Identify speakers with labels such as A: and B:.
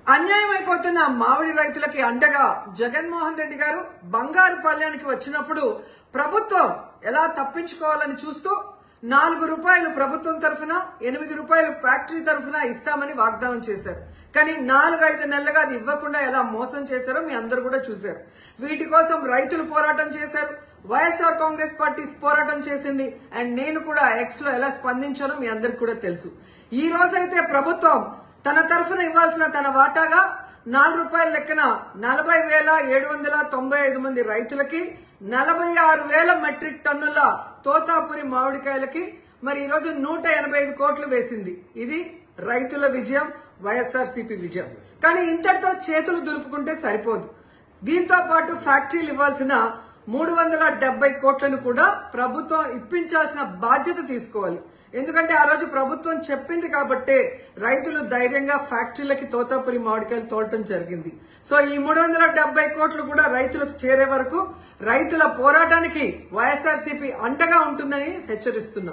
A: అన్యాయం అయిపోతున్న మామిడి రైతులకి అండగా జగన్మోహన్ రెడ్డి గారు బంగారు పల్లెనికి వచ్చినప్పుడు ప్రభుత్వం ఎలా తప్పించుకోవాలని చూస్తూ ₹4 ప్రభుత్వం తరఫున 8 రూపాయలు ఫ్యాక్టరీ తరఫున ఇస్తామని వాగ్దానం చేశారు. కానీ 4-5 నెలలుగా అది ఇవ్వకుండా ఎలా మోసం చేశారో మీ అందరూ కూడా చూశారు. వీటి కోసం రైతులు పోరాటం చేశారు, వైఎస్ఆర్ కాంగ్రెస్ పార్టీ పోరాటం చేసింది. అండ్ నేను కూడా ఎక్స్ లో ఎలా స్పందించానో మీ అందరికి కూడా తెలుసు. ఈ రోజైతే ప్రభుత్వం తన తరఫున ఇవ్వాల్సిన తన వాటాగా ₹4 లెక్కన 40,795 మంది రైతులకి 46,000 మెట్రిక్ టన్నుల తోతాపురి మామిడికాయలకి మరి ఈ రోజు 185 కోట్లు వేసింది. ఇది రైతుల విజయం, వైఎస్ఆర్సీపీ విజయం. కానీ ఇంతటితో చేతులు దులుపుకుంటే సరిపోదు. దీంతో పాటు ఫ్యాక్టరీలు ఇవ్వాల్సిన 370 కోట్లను కూడా ప్రభుత్వం ఇప్పించాల్సిన బాధ్యత తీసుకోవాలి. ఎందుకంటే ఆ రోజు ప్రభుత్వం చెప్పింది కాబట్టే రైతులు ధైర్యంగా ఫ్యాక్టరీలకి తోతాపురి మామిడికాయలు తోలటం జరిగింది. సో ఈ 370 కోట్లు కూడా రైతులకు చేరే వరకు రైతుల పోరాటానికి వైఎస్ఆర్సీపీ అండగా ఉంటుందని హెచ్చరిస్తున్నాం.